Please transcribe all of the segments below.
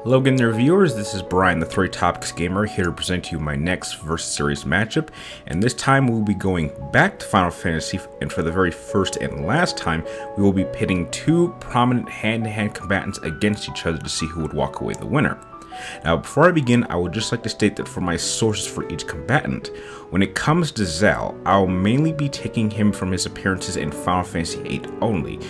Hello again there viewers, this is Brian the 3 Topics Gamer here to present to you my next Versus Series matchup, and this time we will be going back to Final Fantasy, and for the very first and last time we will be pitting two prominent hand-to-hand combatants against each other to see who would walk away the winner. Now before I begin, I would just like to state that for my sources for each combatant, when it comes to Zell, I'll mainly be taking him from his appearances in Final Fantasy VIII only,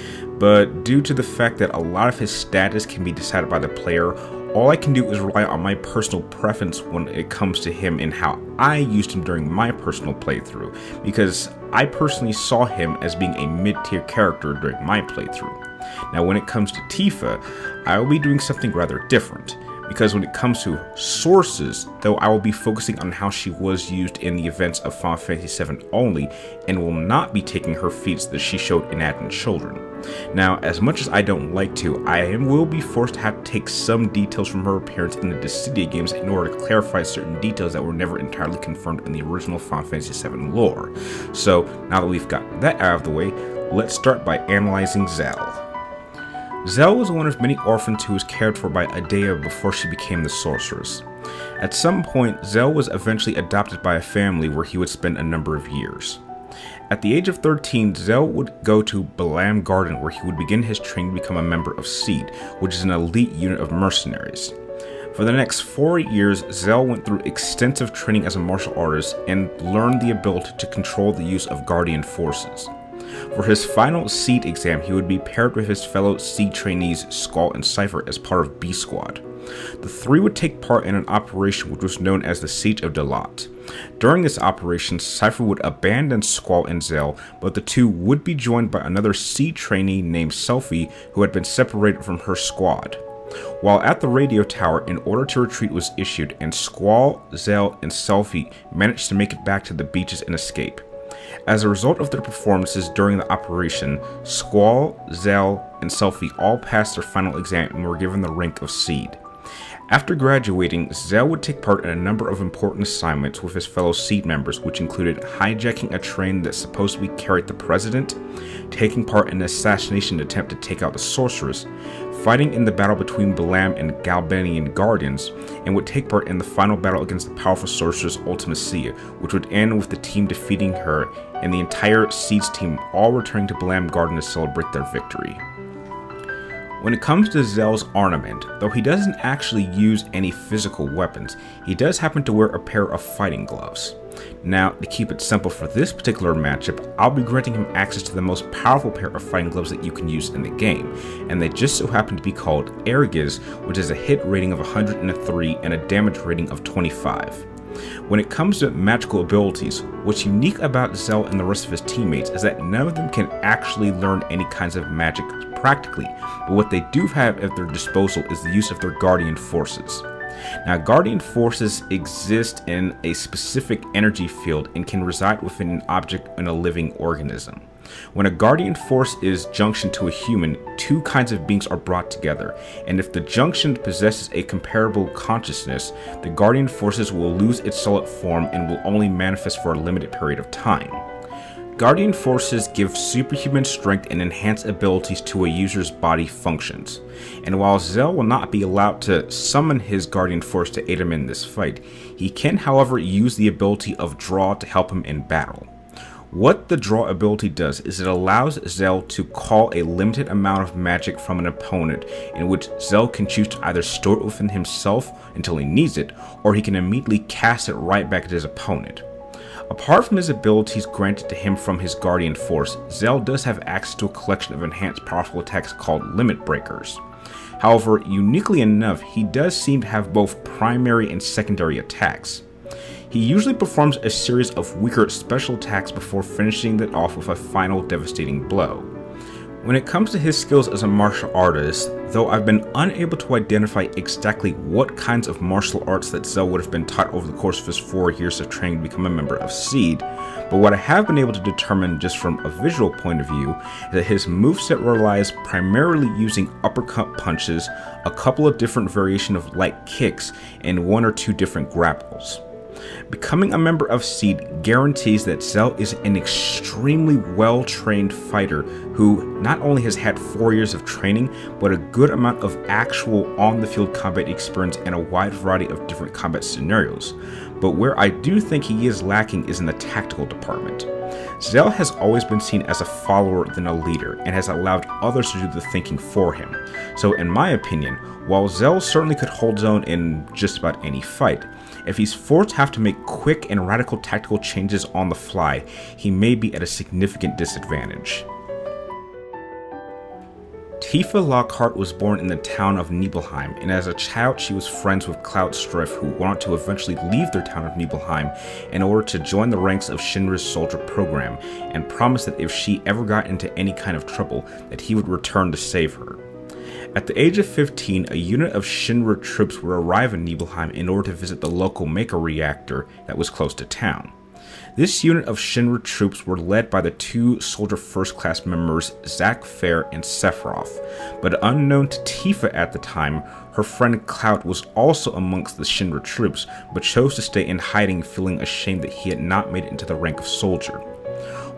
but due to the fact that a lot of his status can be decided by the player, all I can do is rely on my personal preference when it comes to him and how I used him during my personal playthrough, because I personally saw him as being a mid-tier character during my playthrough. Now when it comes to Tifa, I will be doing something rather different, because when it comes to sources, though I will be focusing on how she was used in the events of Final Fantasy VII only, and will not be taking her feats that she showed in Advent Children. Now, as much as I don't like to, I will be forced to have to take some details from her appearance in the Dissidia games in order to clarify certain details that were never entirely confirmed in the original Final Fantasy VII lore. So, now that we've got that out of the way, let's start by analyzing Zell. Zell was one of many orphans who was cared for by Adea before she became the sorceress. At some point, Zell was eventually adopted by a family where he would spend a number of years. At the age of 13, Zell would go to Balam Garden where he would begin his training to become a member of Seed, which is an elite unit of mercenaries. For the next 4 years, Zell went through extensive training as a martial artist and learned the ability to control the use of Guardian forces. For his final Seed exam, he would be paired with his fellow Seed trainees Skull and Cypher as part of B Squad. The three would take part in an operation which was known as the Siege of Dalat. During this operation, Cypher would abandon Squall and Zell, but the two would be joined by another Seed trainee named Selphie who had been separated from her squad. While at the radio tower, an order to retreat was issued, and Squall, Zell, and Selphie managed to make it back to the beaches and escape. As a result of their performances during the operation, Squall, Zell, and Selphie all passed their final exam and were given the rank of Seed. After graduating, Zell would take part in a number of important assignments with his fellow Seed members, which included hijacking a train that supposedly carried the president, taking part in an assassination attempt to take out the sorceress, fighting in the battle between Balam and Galbanian Guardians, and would take part in the final battle against the powerful sorceress Ultimacia, which would end with the team defeating her and the entire Seeds team all returning to Balam Garden to celebrate their victory. When it comes to Zell's armament, though he doesn't actually use any physical weapons, he does happen to wear a pair of fighting gloves. Now, to keep it simple for this particular matchup, I'll be granting him access to the most powerful pair of fighting gloves that you can use in the game, and they just so happen to be called Airgiz, which is a hit rating of 103 and a damage rating of 25. When it comes to magical abilities, what's unique about Zell and the rest of his teammates is that none of them can actually learn any kinds of magic practically, but what they do have at their disposal is the use of their Guardian forces. Now, Guardian forces exist in a specific energy field and can reside within an object in a living organism. When a Guardian force is junctioned to a human, two kinds of beings are brought together, and if the junction possesses a comparable consciousness, the Guardian forces will lose its solid form and will only manifest for a limited period of time. Guardian forces give superhuman strength and enhance abilities to a user's body functions, and while Zell will not be allowed to summon his Guardian force to aid him in this fight, he can however use the ability of Draw to help him in battle. What the Draw ability does is it allows Zell to call a limited amount of magic from an opponent, in which Zell can choose to either store it within himself until he needs it, or he can immediately cast it right back at his opponent. Apart from his abilities granted to him from his Guardian Force, Zell does have access to a collection of enhanced powerful attacks called Limit Breakers. However, uniquely enough, he does seem to have both primary and secondary attacks. He usually performs a series of weaker special attacks before finishing it off with a final devastating blow. When it comes to his skills as a martial artist, though I've been unable to identify exactly what kinds of martial arts that Zell would have been taught over the course of his 4 years of training to become a member of Seed, but what I have been able to determine just from a visual point of view is that his moveset relies primarily using uppercut punches, a couple of different variations of light kicks, and 1 or 2 different grapples. Becoming a member of Seed guarantees that Zell is an extremely well-trained fighter who not only has had 4 years of training, but a good amount of actual on-the-field combat experience in a wide variety of different combat scenarios. But where I do think he is lacking is in the tactical department. Zell has always been seen as a follower than a leader, and has allowed others to do the thinking for him. So in my opinion, while Zell certainly could hold his own in just about any fight, if he's forced to have to make quick and radical tactical changes on the fly, he may be at a significant disadvantage. Tifa Lockhart was born in the town of Nibelheim, and as a child she was friends with Cloud Strife, who wanted to eventually leave their town of Nibelheim in order to join the ranks of Shinra's soldier program, and promised that if she ever got into any kind of trouble, that he would return to save her. At the age of 15, a unit of Shinra troops would arrive in Nibelheim in order to visit the local Maker reactor that was close to town. This unit of Shinra troops were led by the two soldier first class members Zack Fair and Sephiroth, but unknown to Tifa at the time, her friend Cloud was also amongst the Shinra troops, but chose to stay in hiding, feeling ashamed that he had not made it into the rank of soldier.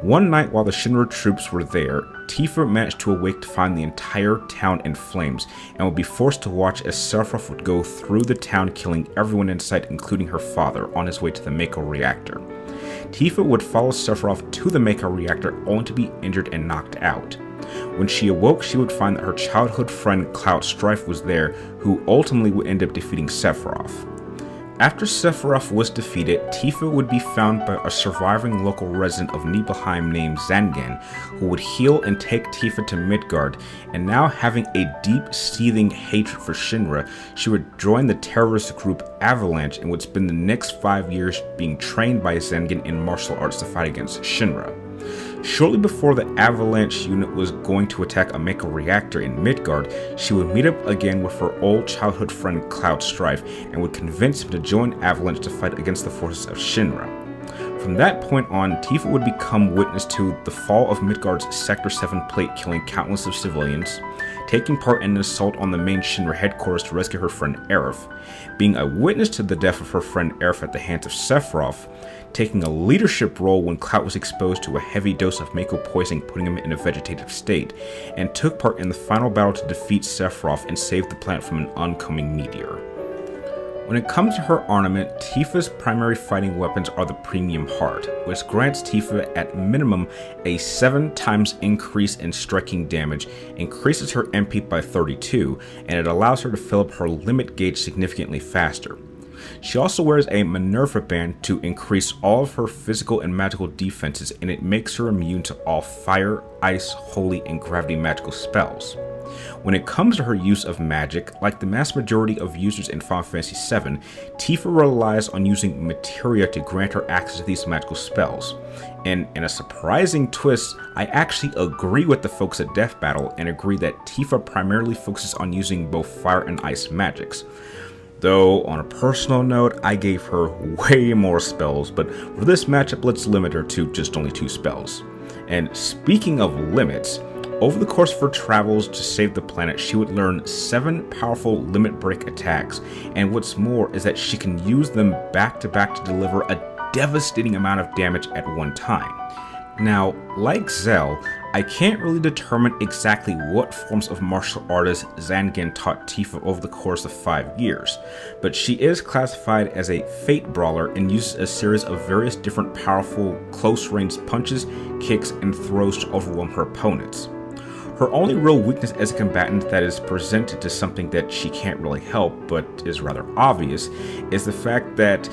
One night while the Shinra troops were there, Tifa managed to awake to find the entire town in flames, and would be forced to watch as Sephiroth would go through the town, killing everyone in sight, including her father, on his way to the Mako reactor. Tifa would follow Sephiroth to the Mako reactor only to be injured and knocked out. When she awoke, she would find that her childhood friend Cloud Strife was there, who ultimately would end up defeating Sephiroth. After Sephiroth was defeated, Tifa would be found by a surviving local resident of Nibelheim named Zangen, who would heal and take Tifa to Midgard, and now having a deep seething hatred for Shinra, she would join the terrorist group Avalanche and would spend the next 5 years being trained by Zangen in martial arts to fight against Shinra. Shortly before the Avalanche unit was going to attack a Mako reactor in Midgard, she would meet up again with her old childhood friend Cloud Strife and would convince him to join Avalanche to fight against the forces of Shinra. From that point on, Tifa would become witness to the fall of Midgard's Sector 7 plate, killing countless of civilians, taking part in an assault on the main Shinra headquarters to rescue her friend Aerith, being a witness to the death of her friend Aerith at the hands of Sephiroth, taking a leadership role when Cloud was exposed to a heavy dose of Mako poisoning, putting him in a vegetative state, and took part in the final battle to defeat Sephiroth and save the planet from an oncoming meteor. When it comes to her armament, Tifa's primary fighting weapons are the Premium Heart, which grants Tifa at minimum a 7 times increase in striking damage, increases her MP by 32, and it allows her to fill up her limit gauge significantly faster. She also wears a Minerva band to increase all of her physical and magical defenses, and it makes her immune to all fire, ice, holy, and gravity magical spells. When it comes to her use of magic, like the mass majority of users in Final Fantasy VII, Tifa relies on using materia to grant her access to these magical spells. And in a surprising twist, I actually agree with the folks at Death Battle and agree that Tifa primarily focuses on using both fire and ice magics. Though, on a personal note, I gave her way more spells, but for this matchup, let's limit her to just only 2 spells. And speaking of limits, over the course of her travels to save the planet, she would learn 7 powerful limit break attacks, and what's more is that she can use them back to back to deliver a devastating amount of damage at one time. Now, like Zell, I can't really determine exactly what forms of martial arts Zangen taught Tifa over the course of 5 years, but she is classified as a Fate Brawler and uses a series of various different powerful close-range punches, kicks, and throws to overwhelm her opponents. Her only real weakness as a combatant that is presented to something that she can't really help, but is rather obvious, is the fact that,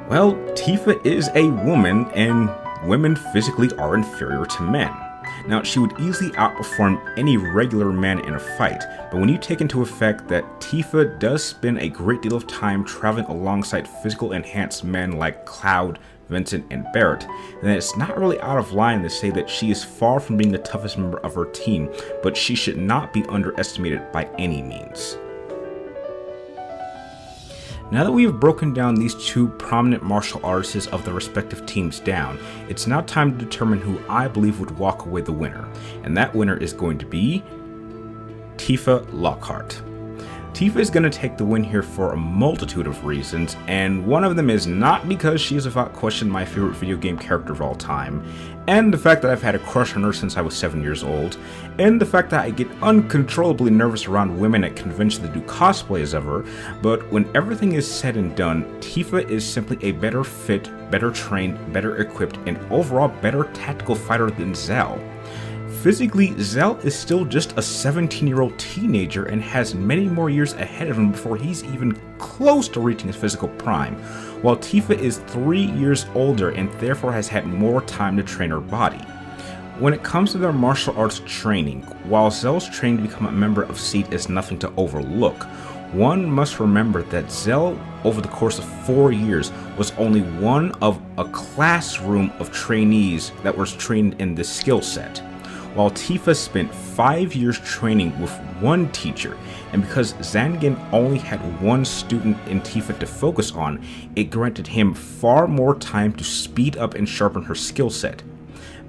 well, Tifa is a woman and women physically are inferior to men. Now, she would easily outperform any regular man in a fight, but when you take into effect that Tifa does spend a great deal of time traveling alongside physical enhanced men like Cloud, Vincent, and Barrett, then it's not really out of line to say that she is far from being the toughest member of her team, but she should not be underestimated by any means. Now that we have broken down these 2 prominent martial artists of the respective teams down, it's now time to determine who I believe would walk away the winner, and that winner is going to be Tifa Lockhart. Tifa is going to take the win here for a multitude of reasons, and one of them is not because she is without question my favorite video game character of all time, and the fact that I've had a crush on her since I was 7 years old, and the fact that I get uncontrollably nervous around women at conventions that do cosplays of her, but when everything is said and done, Tifa is simply a better fit, better trained, better equipped, and overall better tactical fighter than Zell. Physically, Zell is still just a 17-year-old teenager and has many more years ahead of him before he's even close to reaching his physical prime, while Tifa is 3 years older and therefore has had more time to train her body. When it comes to their martial arts training, while Zell's training to become a member of SEED is nothing to overlook, one must remember that Zell, over the course of 4 years, was only one of a classroom of trainees that was trained in this skill set, while Tifa spent 5 years training with one teacher, and because Zangan only had one student in Tifa to focus on, it granted him far more time to speed up and sharpen her skill set.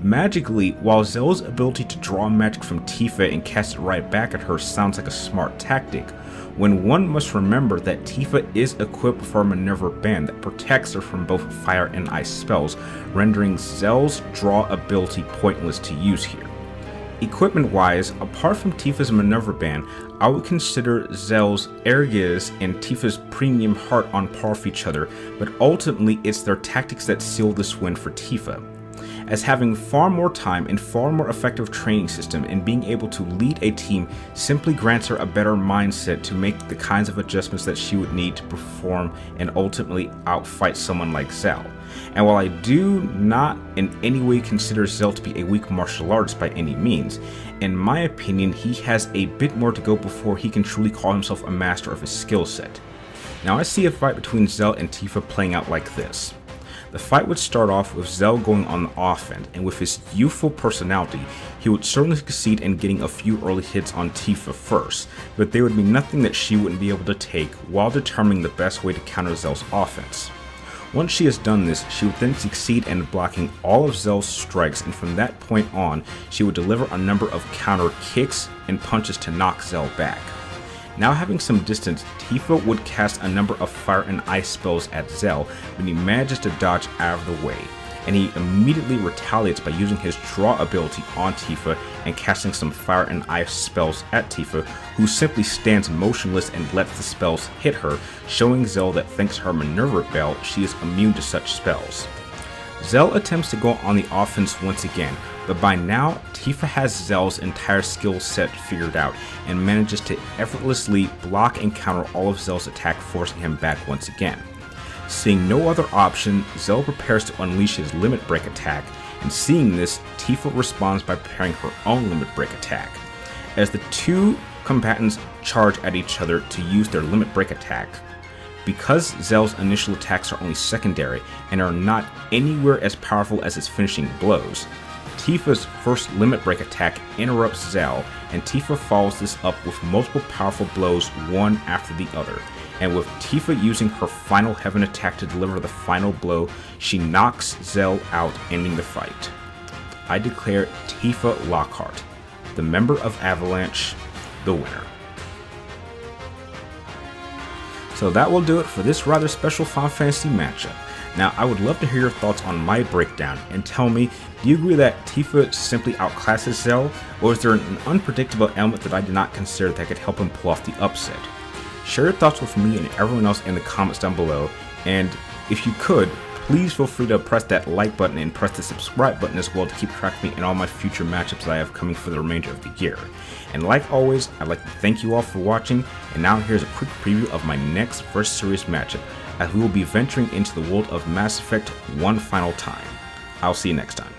Magically, while Zell's ability to draw magic from Tifa and cast it right back at her sounds like a smart tactic, when one must remember that Tifa is equipped with her maneuver band that protects her from both fire and ice spells, rendering Zell's draw ability pointless to use here. Equipment-wise, apart from Tifa's maneuver band, I would consider Zell's Airgiz and Tifa's Premium Heart on par with each other, but ultimately it's their tactics that seal this win for Tifa, as having far more time and far more effective training system and being able to lead a team simply grants her a better mindset to make the kinds of adjustments that she would need to perform and ultimately outfight someone like Zell. And while I do not in any way consider Zell to be a weak martial artist by any means, in my opinion he has a bit more to go before he can truly call himself a master of his skill set. Now I see a fight between Zell and Tifa playing out like this. The fight would start off with Zell going on the offense, and with his youthful personality, he would certainly succeed in getting a few early hits on Tifa first, but there would be nothing that she wouldn't be able to take while determining the best way to counter Zell's offense. Once she has done this, she would then succeed in blocking all of Zell's strikes, and from that point on, she would deliver a number of counter kicks and punches to knock Zell back. Now having some distance, Tifa would cast a number of fire and ice spells at Zell, but he manages to dodge out of the way, and he immediately retaliates by using his draw ability on Tifa and casting some fire and ice spells at Tifa, who simply stands motionless and lets the spells hit her, showing Zell that thanks to her maneuver belt, she is immune to such spells. Zell attempts to go on the offense once again, but by now, Tifa has Zell's entire skill set figured out and manages to effortlessly block and counter all of Zell's attack, forcing him back once again. Seeing no other option, Zell prepares to unleash his limit break attack, and seeing this, Tifa responds by preparing her own limit break attack. As the two combatants charge at each other to use their limit break attack, because Zell's initial attacks are only secondary and are not anywhere as powerful as his finishing blows, Tifa's first limit break attack interrupts Zell, and Tifa follows this up with multiple powerful blows one after the other, and with Tifa using her final heaven attack to deliver the final blow, she knocks Zell out, ending the fight. I declare Tifa Lockhart, the member of Avalanche, the winner. So that will do it for this rather special Final Fantasy matchup. Now, I would love to hear your thoughts on my breakdown, and tell me, do you agree that Tifa simply outclasses Zell, or is there an unpredictable element that I did not consider that could help him pull off the upset? Share your thoughts with me and everyone else in the comments down below, and if you could, please feel free to press that like button and press the subscribe button as well to keep track of me and all my future matchups that I have coming for the remainder of the year. And like always, I'd like to thank you all for watching, and now here's a quick preview of my next Versus Series matchup, as we will be venturing into the world of Mass Effect one final time. I'll see you next time.